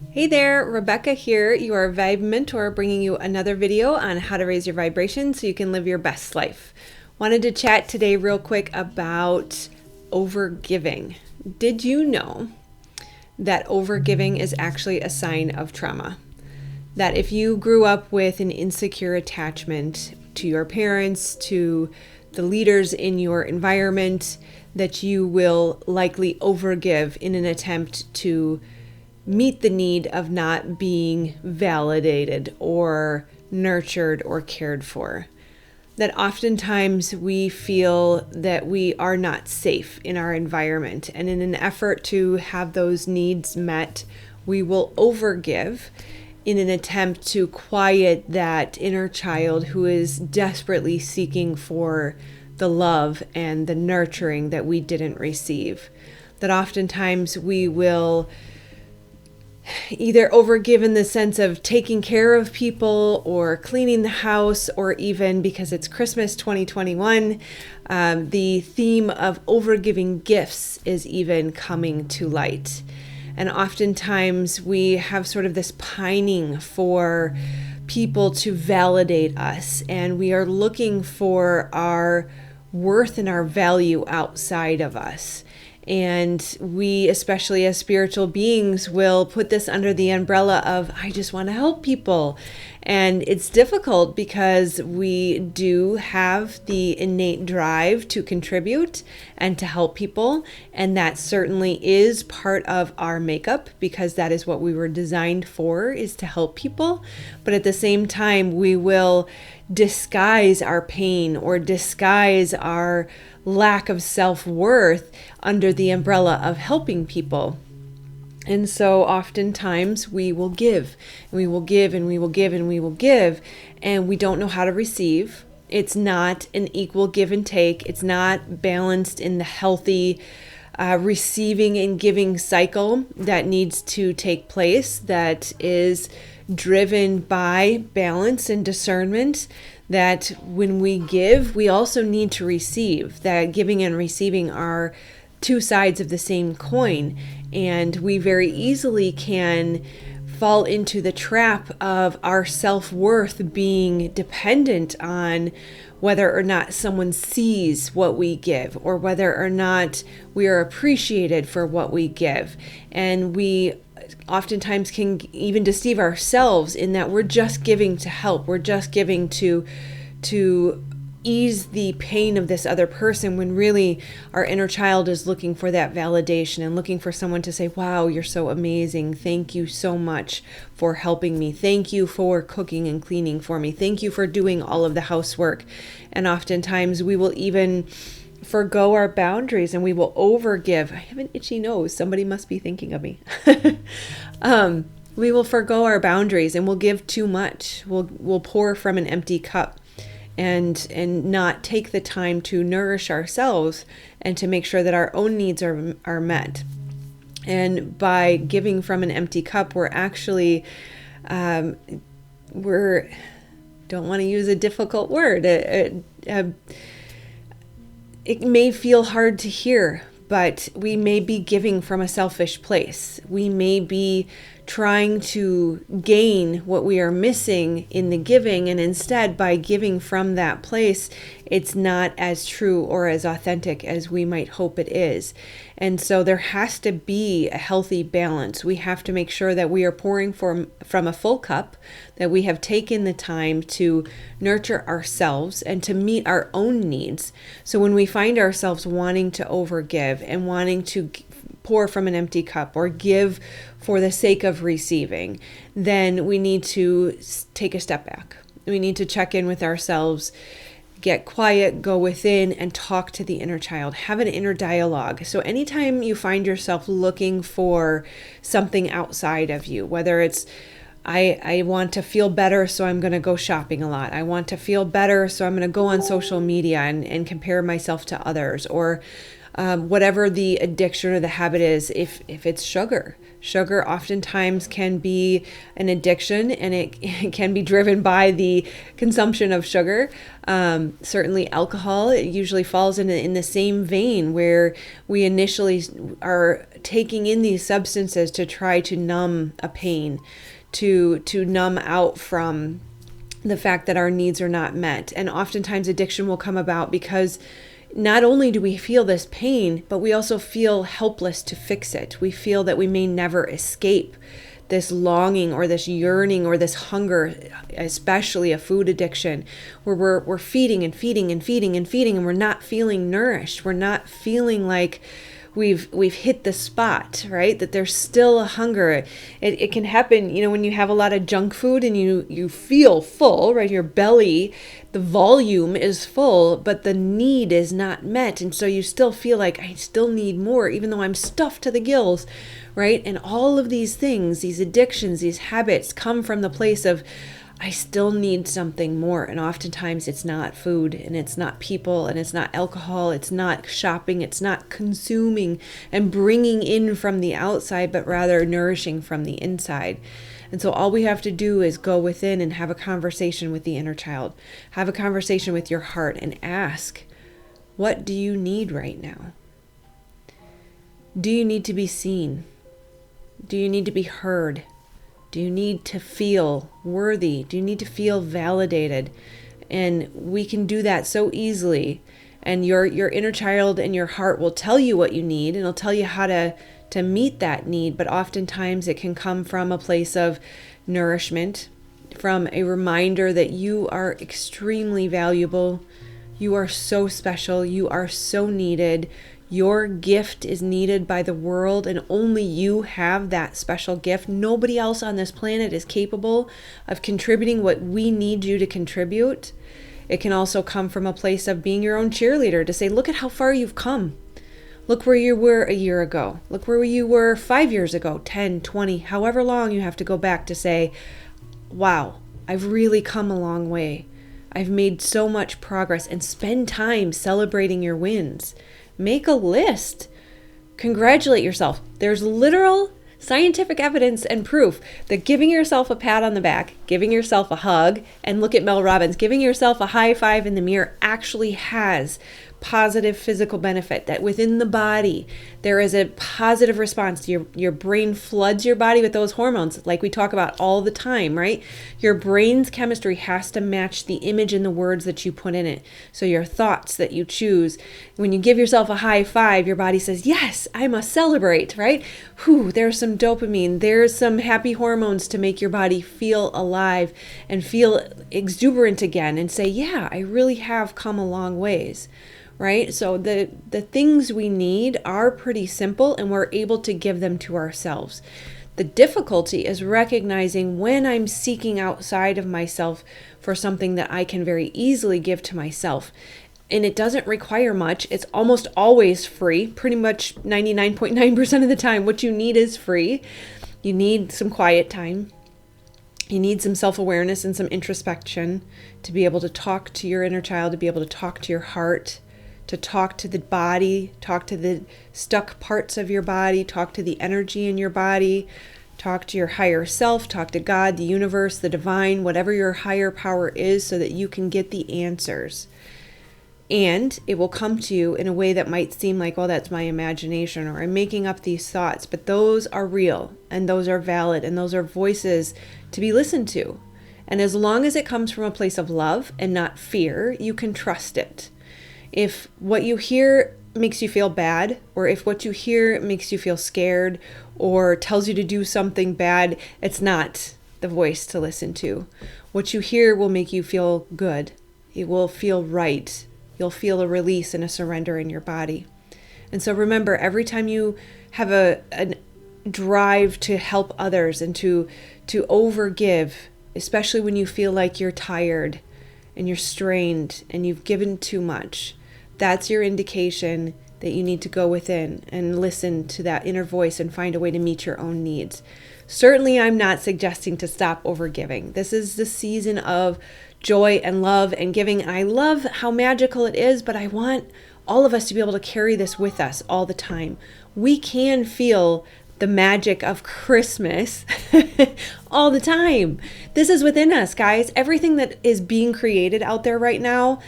Hey there, Rebecca here, your Vibe Mentor, bringing you another video on how to raise your vibration so you can live your best life. Wanted to chat today real quick about overgiving. Did you know that overgiving is actually a sign of trauma? That if you grew up with an insecure attachment to your parents, to the leaders in your environment, that you will likely overgive in an attempt to meet the need of not being validated or nurtured or cared for. That oftentimes we feel that we are not safe in our environment, and in an effort to have those needs met, we will overgive in an attempt to quiet that inner child who is desperately seeking for the love and the nurturing that we didn't receive. That oftentimes we will either overgive in the sense of taking care of people or cleaning the house, or even because it's Christmas 2021, the theme of overgiving gifts is even coming to light. And oftentimes we have sort of this pining for people to validate us, and we are looking for our worth and our value outside of us. And we, especially as spiritual beings, will put this under the umbrella of, I just want to help people. And it's difficult because we do have the innate drive to contribute and to help people. And that certainly is part of our makeup, because that is what we were designed for, is to help people. But at the same time, we will disguise our pain or disguise our lack of self-worth under the umbrella of helping people. And so oftentimes we will give, and we will give, and we will give, and we will give, and we don't know how to receive. It's not an equal give and take. It's not balanced in the healthy receiving and giving cycle that needs to take place, that is driven by balance and discernment. That when we give, we also need to receive. That giving and receiving are two sides of the same coin. And we very easily can fall into the trap of our self-worth being dependent on whether or not someone sees what we give, or whether or not we are appreciated for what we give. And we oftentimes can even deceive ourselves in that we're just giving to help. We're just giving to ease the pain of this other person, when really our inner child is looking for that validation and looking for someone to say, wow, you're so amazing. Thank you so much for helping me. Thank you for cooking and cleaning for me. Thank you for doing all of the housework. And oftentimes we will even forgo our boundaries, and we will overgive. I have an itchy nose. Somebody must be thinking of me. We will forgo our boundaries, and we'll give too much. We'll pour from an empty cup, and not take the time to nourish ourselves and to make sure that our own needs are met. And by giving from an empty cup, we're actually don't want to use a difficult word. It may feel hard to hear, but we may be giving from a selfish place. We may be trying to gain what we are missing in the giving, and instead, by giving from that place, it's not as true or as authentic as we might hope it is. And so there has to be a healthy balance. We have to make sure that we are pouring from a full cup, that we have taken the time to nurture ourselves and to meet our own needs. So when we find ourselves wanting to overgive and wanting to pour from an empty cup or give for the sake of receiving, then we need to take a step back. We need to check in with ourselves, get quiet, go within, and talk to the inner child. Have an inner dialogue. So anytime you find yourself looking for something outside of you, whether it's I want to feel better, so I'm going to go shopping a lot. I want to feel better, so I'm going to go on social media and compare myself to others, or whatever the addiction or the habit is. If it's sugar oftentimes can be an addiction, and it can be driven by the consumption of sugar. Certainly alcohol, it usually falls in the same vein, where we initially are taking in these substances to try to numb a pain, to numb out from the fact that our needs are not met. And oftentimes addiction will come about because not only do we feel this pain, but we also feel helpless to fix it. We feel that we may never escape this longing or this yearning or this hunger, especially a food addiction, where we're feeding and feeding and feeding and feeding, and we're not feeling nourished. We're not feeling like we've hit the spot, right? That there's still a hunger. It can happen, when you have a lot of junk food and you feel full, right? Your belly, the volume is full, but the need is not met. And so you still feel like I still need more, even though I'm stuffed to the gills, right? And all of these things, these addictions, these habits come from the place of I still need something more. And oftentimes it's not food, and it's not people, and it's not alcohol, it's not shopping, it's not consuming and bringing in from the outside, but rather nourishing from the inside. And so all we have to do is go within and have a conversation with the inner child, have a conversation with your heart, and ask, what do you need right now? Do you need to be seen? Do you need to be heard? Do you need to feel worthy? Do you need to feel validated? And we can do that so easily. And your inner child and your heart will tell you what you need, and it'll tell you how to meet that need. But oftentimes it can come from a place of nourishment, from a reminder that you are extremely valuable. You are so special. You are so needed. Your gift is needed by the world, and only you have that special gift. Nobody else on this planet is capable of contributing what we need you to contribute. It can also come from a place of being your own cheerleader, to say, look at how far you've come. Look where you were a year ago. Look where you were 5 years ago, 10, 20, however long you have to go back to say, wow, I've really come a long way. I've made so much progress. And spend time celebrating your wins. Make a list. Congratulate yourself. There's literal scientific evidence and proof that giving yourself a pat on the back, giving yourself a hug, and look at Mel Robbins, giving yourself a high five in the mirror actually has positive physical benefit, that within the body there is a positive response. Your brain floods your body with those hormones like we talk about all the time, right? Your brain's chemistry has to match the image and the words that you put in it. So your thoughts that you choose, when you give yourself a high five, your body says, yes, I must celebrate, right? Whew, there's some dopamine, there's some happy hormones to make your body feel alive and feel exuberant again and say, yeah, I really have come a long ways. Right? So the things we need are pretty simple, and we're able to give them to ourselves. The difficulty is recognizing when I'm seeking outside of myself for something that I can very easily give to myself. And it doesn't require much. It's almost always free. Pretty much 99.9% of the time, what you need is free. You need some quiet time. You need some self-awareness and some introspection to be able to talk to your inner child, to be able to talk to your heart, to talk to the body, talk to the stuck parts of your body, talk to the energy in your body, talk to your higher self, talk to God, the universe, the divine, whatever your higher power is, so that you can get the answers. And it will come to you in a way that might seem like, well, that's my imagination, or I'm making up these thoughts, but those are real, and those are valid, and those are voices to be listened to. And as long as it comes from a place of love and not fear, you can trust it. If what you hear makes you feel bad, or if what you hear makes you feel scared or tells you to do something bad, it's not the voice to listen to. What you hear will make you feel good. It will feel right. You'll feel a release and a surrender in your body. And so remember, every time you have a drive to help others and to overgive, especially when you feel like you're tired and you're strained and you've given too much, that's your indication that you need to go within and listen to that inner voice and find a way to meet your own needs. Certainly, I'm not suggesting to stop overgiving. This is the season of joy and love and giving. And I love how magical it is, but I want all of us to be able to carry this with us all the time. We can feel the magic of Christmas all the time. This is within us, guys. Everything that is being created out there right now,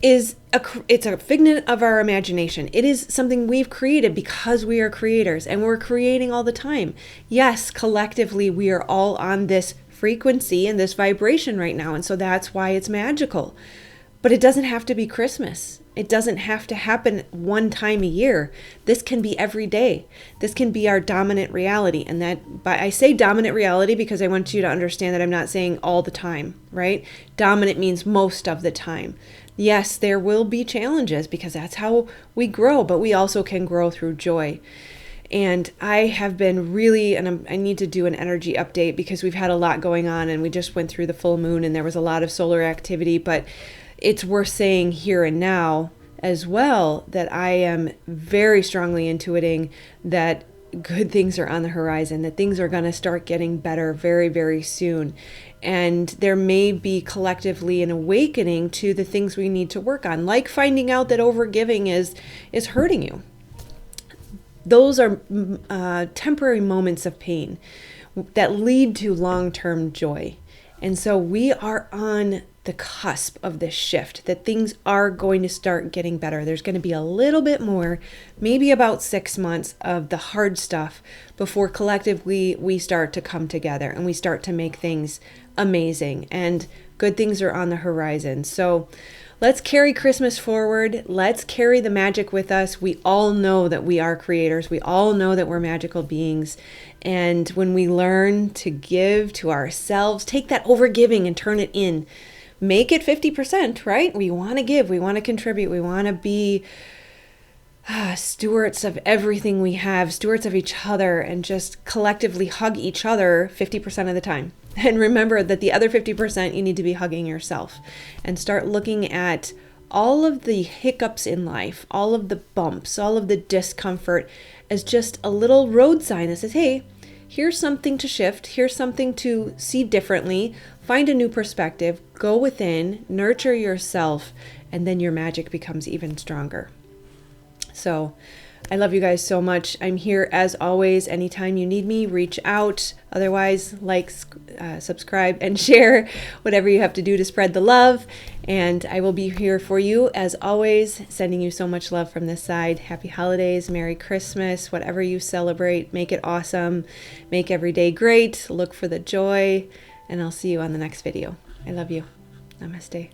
it's a figment of our imagination. It is something we've created because we are creators and we're creating all the time. Yes, collectively we are all on this frequency and this vibration right now, and so that's why it's magical. But it doesn't have to be Christmas. It doesn't have to happen one time a year. This can be every day. This can be our dominant reality. And I say dominant reality because I want you to understand that I'm not saying all the time, right? Dominant means most of the time. Yes, there will be challenges because that's how we grow, but we also can grow through joy. And I have been really, and I need to do an energy update because we've had a lot going on and we just went through the full moon and there was a lot of solar activity, but it's worth saying here and now as well that I am very strongly intuiting that good things are on the horizon, that things are going to start getting better very, very soon. And there may be collectively an awakening to the things we need to work on, like finding out that overgiving is hurting you. Those are temporary moments of pain that lead to long-term joy. And so we are on the cusp of this shift, that things are going to start getting better. There's going to be a little bit more, maybe about 6 months of the hard stuff before collectively we start to come together and we start to make things amazing and good things are on the horizon. So let's carry Christmas forward. Let's carry the magic with us. We all know that we are creators. We all know that we're magical beings. And when we learn to give to ourselves, take that overgiving and turn it in. Make it 50%, right? We want to give. We want to contribute. We want to be stewards of everything we have, stewards of each other, and just collectively hug each other 50% of the time. And remember that the other 50% you need to be hugging yourself and start looking at all of the hiccups in life, all of the bumps, all of the discomfort as just a little road sign that says, hey, here's something to shift. Here's something to see differently. Find a new perspective. Go within, nurture yourself, and then your magic becomes even stronger. So I love you guys so much. I'm here as always. Anytime you need me, reach out. Otherwise, like, subscribe, and share whatever you have to do to spread the love. And I will be here for you as always, sending you so much love from this side. Happy holidays, Merry Christmas, whatever you celebrate, make it awesome. Make every day great. Look for the joy. And I'll see you on the next video. I love you. Namaste.